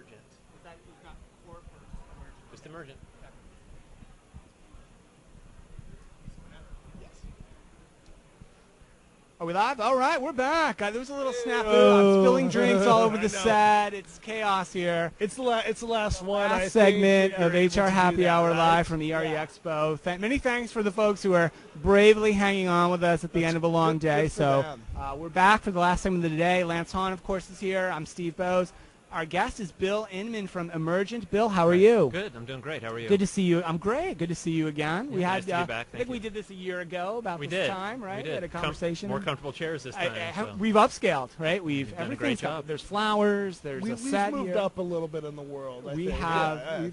Emergent. Is that you've got core first, Emergent? Just Emergent. Yes. Are we live? All right, we're back. There was a little snafu. I'm spilling drinks all over the set. It's chaos here. It's the last one. Last segment of HR Happy Hour live from ERE Expo. Many thanks for the folks who are bravely hanging on with us at the end of a long day. So we're back for the last segment of the day. Lance Hahn, of course, is here. I'm Steve Bowes. Our guest is Bill Inman from Emergent. Bill, how are you? Good. I'm doing great. How are you? Good to see you. I'm great. Good to see you again. Yeah, We had. nice to be back. I think we did this a year ago about we this did. time, right? We did. We had a conversation. More comfortable chairs this time. So. We've upscaled, right? We've done a great job. There's flowers. There's a set We've moved here. up a little bit in the world. We have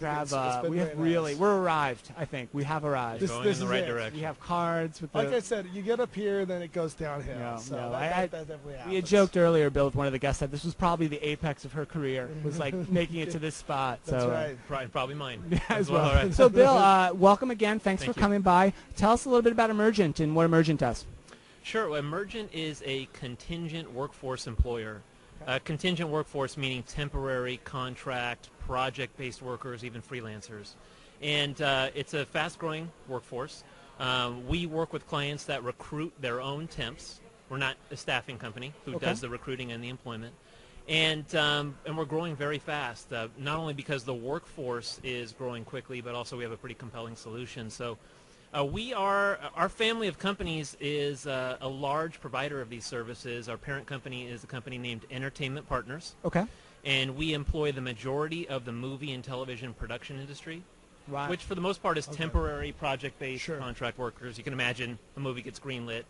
really. We're arrived. I think we have arrived. Going in the right direction. We have cards with. Like I said, you get up here, then it goes downhill. That definitely happens. We had joked earlier, Bill, with one of the guests, that this was probably the apex of her career. Was like making it to this spot. That's so, right. Probably mine as well. Right. So, Bill, welcome again. Thanks for coming by. Tell us a little bit about Emergent and what Emergent does. Sure. Well, Emergent is a contingent workforce employer. Contingent workforce meaning temporary, contract, project-based workers, even freelancers. And it's a fast-growing workforce. We work with clients that recruit their own temps. We're not a staffing company who does the recruiting and the employment. And we're growing very fast, not only because the workforce is growing quickly, but also we have a pretty compelling solution. So our family of companies is a large provider of these services. Our parent company is a company named Entertainment Partners. Okay. And we employ the majority of the movie and television production industry, which for the most part is temporary, project-based contract workers. You can imagine a movie gets greenlit.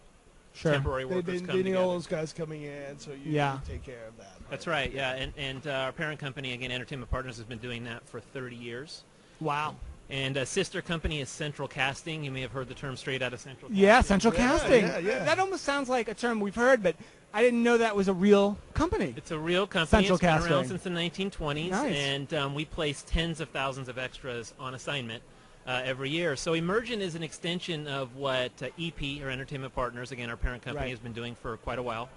Temporary workers come They need together. all those guys coming in, so you take care of that. That's right, yeah. And our parent company, again, Entertainment Partners, has been doing that for 30 years. Wow. And a sister company is Central Casting. You may have heard the term straight out of Central Casting. Yeah, Central Casting. Yeah. That almost sounds like a term we've heard, but I didn't know that was a real company. It's a real company. Central Casting. It's been around since the 1920s. Nice. And we place tens of thousands of extras on assignment every year. So Emergent is an extension of what EP, or Entertainment Partners, again, our parent company, has been doing for quite a while.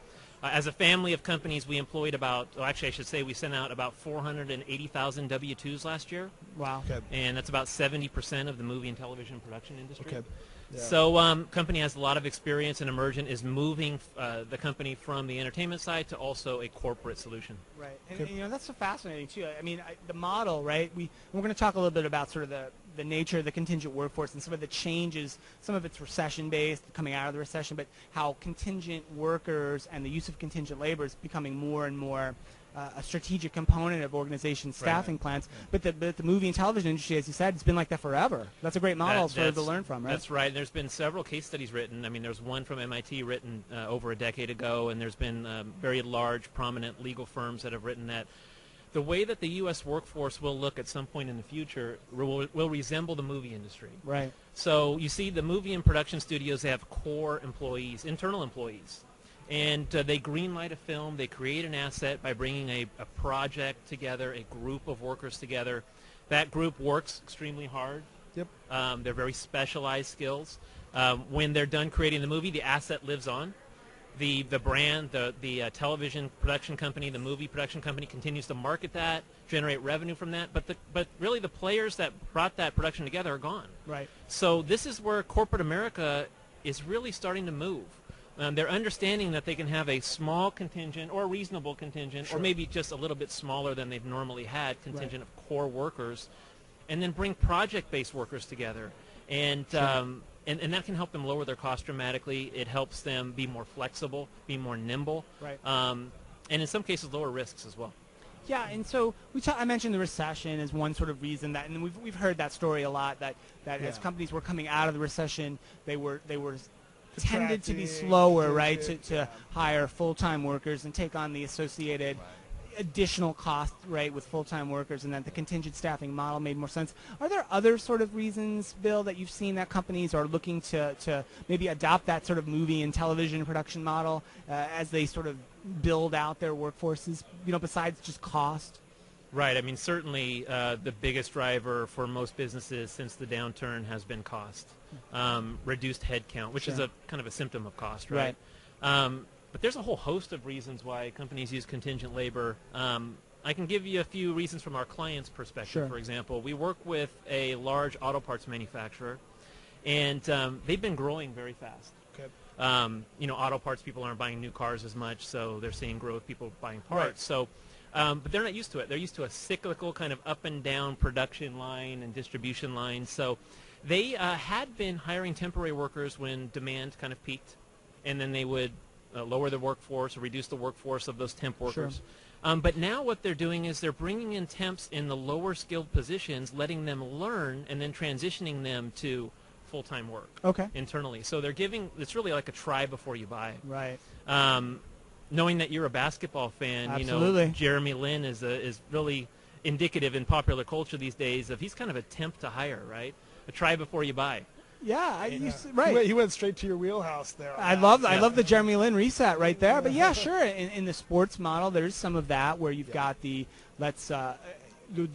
As a family of companies, we employed we sent out about 480,000 W-2s last year. Wow. Okay. And that's about 70% of the movie and television production industry. Okay. Yeah. So company has a lot of experience, and Emergent is moving the company from the entertainment side to also a corporate solution. Right. And that's so fascinating, too. I mean, the model, right? We're going to talk a little bit about sort of the nature of the contingent workforce and some of the changes. Some of it's recession-based, coming out of the recession, but how contingent workers and the use of contingent labor is becoming more and more a strategic component of organization staffing plans. But the movie and television industry, as you said, it's been like that forever. That's a great model to learn from, right? That's right. There's been several case studies written. I mean, there's one from MIT written over a decade ago, and there's been very large, prominent legal firms that have written that the way that the U.S. workforce will look at some point in the future will resemble the movie industry. Right. So you see the movie and production studios, they have core employees, internal employees. And they greenlight a film. They create an asset by bringing a project together, a group of workers together. That group works extremely hard. Yep. They're very specialized skills. When they're done creating the movie, the asset lives on. The brand, the television production company, the movie production company continues to market that, generate revenue from that. But really the players that brought that production together are gone. Right. So this is where corporate America is really starting to move. They're understanding that they can have a small contingent or a reasonable contingent or maybe just a little bit smaller than they've normally had contingent of core workers, and then bring project-based workers together. And and that can help them lower their costs dramatically. It helps them be more flexible, be more nimble, and in some cases lower risks as well. Yeah, and so I mentioned the recession as one sort of reason that, and we've heard that story a lot, that as companies were coming out of the recession, they were tended to be slower, right, to hire full-time workers and take on the associated additional cost, right, with full-time workers, and that the contingent staffing model made more sense. Are there other sort of reasons, Bill, that you've seen that companies are looking to maybe adopt that sort of movie and television production model as they sort of build out their workforces, besides just cost? Right. I mean, certainly the biggest driver for most businesses since the downturn has been cost. Reduced headcount, which is a kind of a symptom of cost, right? But there's a whole host of reasons why companies use contingent labor. I can give you a few reasons from our client's perspective. Sure. For example, we work with a large auto parts manufacturer, and they've been growing very fast. Okay. Auto parts people aren't buying new cars as much, so they're seeing growth, people buying parts. Right. So, but they're not used to it. They're used to a cyclical kind of up and down production line and distribution line. So they had been hiring temporary workers when demand kind of peaked, and then they would lower the workforce or reduce the workforce of those temp workers. Sure. But now what they're doing is they're bringing in temps in the lower skilled positions, letting them learn, and then transitioning them to full-time work internally. So they're giving, it's really like a try before you buy. Right. Knowing that you're a basketball fan, Absolutely. Jeremy Lin is really indicative in popular culture these days of he's kind of a temp to hire, right? A try before you buy. Yeah, right. He went straight to your wheelhouse there. I love the Jeremy Lin reset right there. But yeah, sure. In the sports model, there's some of that where you've got the new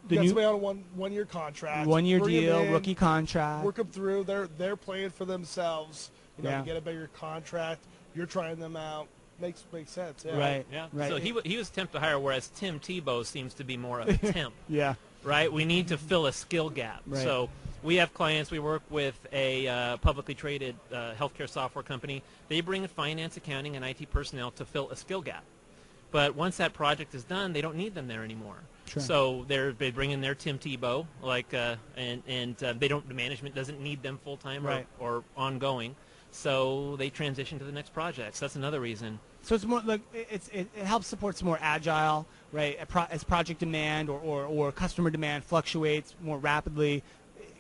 somebody on a one-year contract, 1 year deal, rookie contract. Work them through. They're playing for themselves. You Yeah. get a bigger contract. You're trying them out. Makes sense. Yeah. Right. Yeah. Right. So he was temp to hire, whereas Tim Tebow seems to be more of a temp. Yeah. Right? We need to fill a skill gap. Right. So we have clients. We work with a publicly traded healthcare software company. They bring in finance, accounting, and IT personnel to fill a skill gap. But once that project is done, they don't need them there anymore. Sure. So they bring in their Tim Tebow, and the management doesn't need them full time Right. or ongoing. So they transition to the next project. So that's another reason. So it's more like it helps support some more agile, right? As project demand or customer demand fluctuates more rapidly,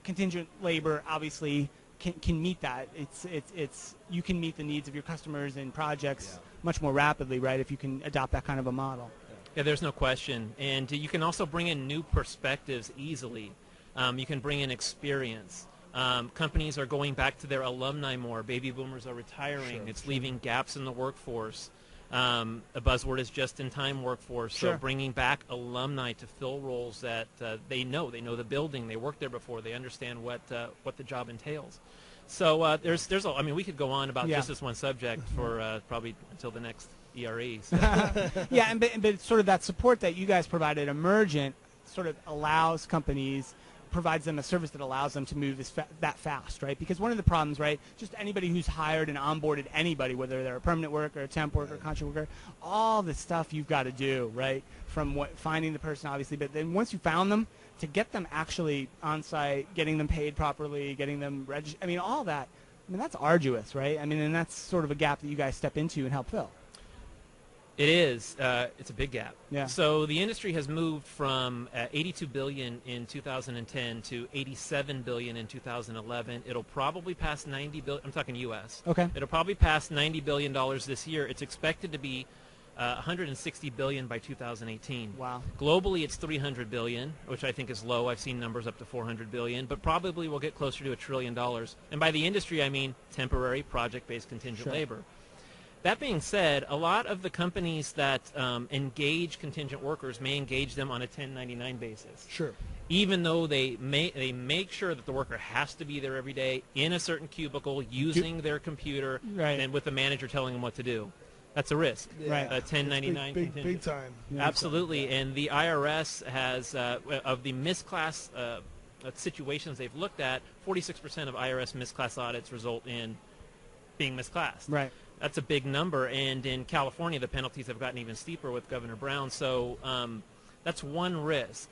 contingent labor obviously can meet that. It's you can meet the needs of your customers and projects much more rapidly, right? If you can adopt that kind of a model. Yeah, there's no question. And you can also bring in new perspectives easily. You can bring in experience. Companies are going back to their alumni more. Baby boomers are retiring. It's leaving gaps in the workforce. A buzzword is just-in-time workforce. Sure. So bringing back alumni to fill roles that they know. They know the building. They worked there before. They understand what the job entails. So we could go on about just this one subject for probably until the next ERE. So. Yeah, but it's sort of that support that you guys provided, Emergent, sort of allows companies, provides them a service that allows them to move that fast, right? Because one of the problems, right, just anybody who's hired and onboarded anybody, whether they're a permanent worker, a temp worker, a contract worker, all the stuff you've got to do, right, from finding the person, obviously, but then once you found them, to get them actually on site, getting them paid properly, getting them registered, all that, that's arduous, right? And that's sort of a gap that you guys step into and help fill. It is. It's a big gap. Yeah. So the industry has moved from $82 billion in 2010 to $87 billion in 2011. It'll probably pass $90 billion. I'm talking U.S. Okay. It'll probably pass $90 billion this year. It's expected to be $160 billion by 2018. Wow. Globally, it's $300 billion, which I think is low. I've seen numbers up to $400 billion, but probably we'll get closer to $1 trillion. And by the industry, I mean temporary, project-based contingent labor. That being said, a lot of the companies that engage contingent workers may engage them on a 1099 basis. Sure. Even though they make sure that the worker has to be there every day in a certain cubicle using their computer and with the manager telling them what to do. That's a risk. Yeah. Right. A 1099 contingent. Big time. Yeah. Absolutely. And the IRS has, of the misclass situations they've looked at, 46% of IRS misclass audits result in being misclassed. Right. That's a big number, and in California, the penalties have gotten even steeper with Governor Brown. So that's one risk.